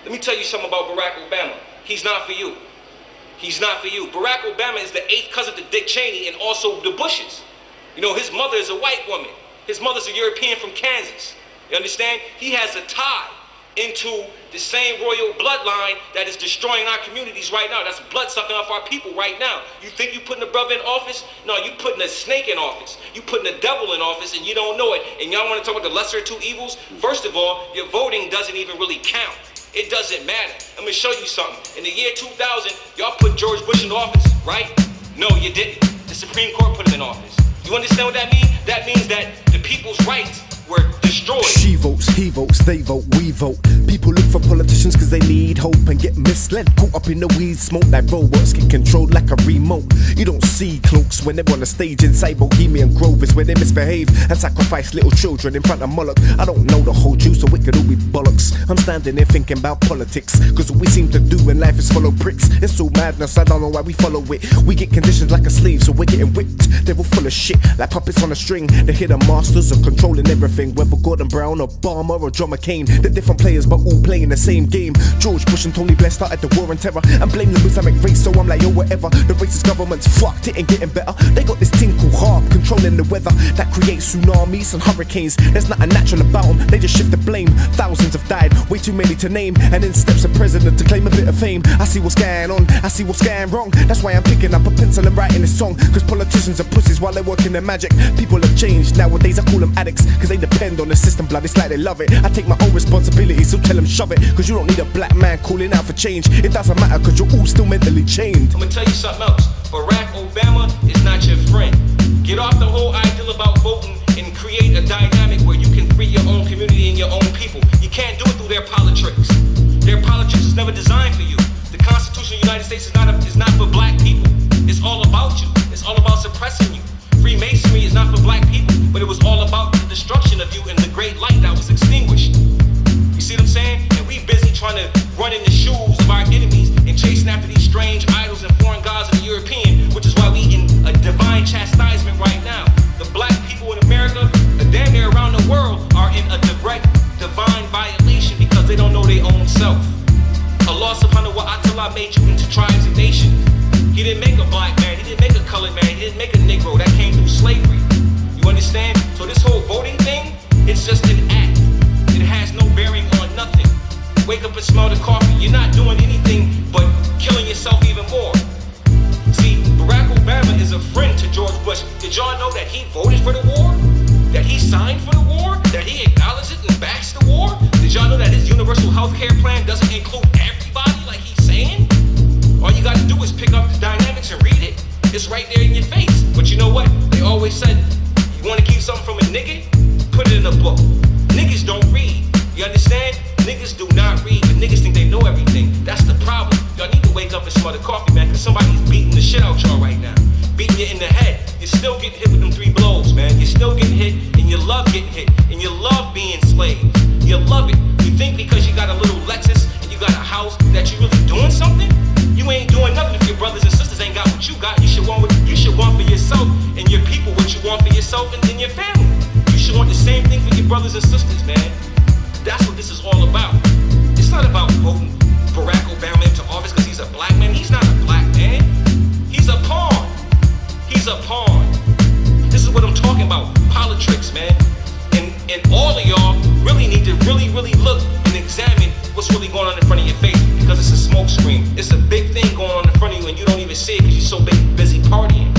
Let me tell you something about Barack Obama. He's not for you. He's not for you. Barack Obama is the 8th cousin to Dick Cheney and also the Bushes. You know, his mother is a white woman. His mother's a European from Kansas. You understand? He has a tie into the same royal bloodline that is destroying our communities right now. That's blood sucking off our people right now. You think you putting a brother in office? No, you putting a snake in office. You putting a devil in office and you don't know it. And y'all want to talk about the lesser of two evils? First of all, your voting doesn't even really count. It doesn't matter. I'm going to show you something. In the year 2000, y'all put George Bush in office, right? No, you didn't. The Supreme Court put him in office. You understand what that means? That means that the people's rights were destroyed. She votes, he votes, they vote, we vote. People look for politicians cause they need hope and get misled, caught up in the weed smoke like robots get controlled like a remote. You don't see cloaks when they're on the stage inside Bohemian Grove is where they misbehave and sacrifice little children in front of Moloch. I don't know the whole truth, so it could all be bollocks. I'm standing there thinking about politics, cause what we seem to do in life is follow pricks. It's all madness, I don't know why we follow it. We get conditioned like a slave, so we're getting whipped. They're all full of shit, like puppets on a string. They hear the masters are controlling everything. Whether Gordon Brown, Obama or John McCain, they're different players but all playing the same game. George Bush and Tony Blair started the war on terror and blame the Islamic race, so I'm like, yo, whatever. The racist government's fucked, it ain't getting better. They got this thing called HARP, controlling the weather that creates tsunamis and hurricanes. There's nothing natural about them, they just shift the blame. Thousands have died, way too many to name, and then steps a president to claim a bit of fame. I see what's going on, I see what's going wrong. That's why I'm picking up a pencil and writing this song, cause politicians are pussies while they're working their magic. People have changed, nowadays I call them addicts, cause they depend on the system, blood, it's like they love it. I take my own responsibility, so tell them shove it, cause you don't need a black man calling out for change. It doesn't matter cause you're all still mentally chained. I'm gonna tell you something else. Barack Obama is not your friend. Get off the whole ideal about voting and create a dynamic where you can free your own community and your own people. You can't do it through their politricks. Their politricks is never designed for you. The Constitution of the United States is not for black people. It's all about you. It's all about suppressing you. Freemasonry is not for black people, but it was all about the destruction of you and the great light that was extinguished. You see what I'm saying? And we busy trying to run in the shoes of our enemies and chasing after these strange idols and foreign gods of the European, which is why we in a divine chastisement right now. The black people in America, damn near around the world, are in a direct divine violation because they don't know their own self. Allah subhanahu wa ta'ala made you into tribes and nations. He didn't make a black man, he didn't make a colored man, he didn't make a Negro. That came through slavery. You understand? So this whole voting thing, it's just an act. It has no bearing on nothing. Wake up and smell the coffee. You're not doing anything but killing yourself even more. See, Barack Obama is a friend to George Bush. Did y'all know that he voted for the war? That he signed for the war? That he acknowledged it and backs the war? Did y'all know that his universal health care plan doesn't include everybody like he's saying? All you gotta do is pick up the dynamics and read it. It's right there in your face. But you know what? They always said, you wanna keep something from a nigga? Put it in a book. Niggas don't read. You understand? Niggas do not read, but niggas think they know everything. That's the problem. Y'all need to wake up and smell the coffee, man, because somebody's beating the shit out y'all right now. Beating you in the head. You're still getting hit with them 3 blows, man. You're still getting hit, and you love getting hit, and you love being enslaved. You love it. You think because you got a little Lexus and you got a house that you really doing something? You ain't doing nothing if your brothers and sisters ain't got what you got. You should want for yourself and your people what you want for yourself and your family. You should want the same thing for your brothers and sisters, man. That's what this is all about. It's not about voting Barack Obama into office because he's a black man. He's not a black man. He's a pawn. He's a pawn. This is what I'm talking about. Politricks, man. And all of y'all really need to really look and examine what's really going on in front of your face, because it's a smoke screen. It's a big thing going on in front of you and you don't even see it because you're so busy partying.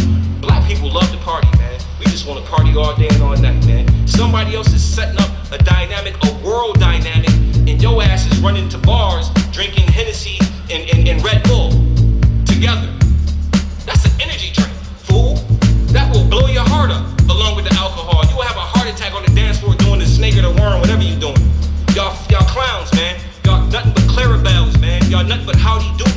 Black people love to party, man. We just want to party all day and all night, man. Somebody else is setting up a dynamic, a world dynamic, and your ass is running to bars, drinking Hennessy and Red Bull together. That's an energy drink, fool. That will blow your heart up along with the alcohol. You will have a heart attack on the dance floor doing the snake or the worm, whatever you're doing. Y'all clowns, man. Y'all nothing but Clarabelles, man. Y'all nothing but howdy do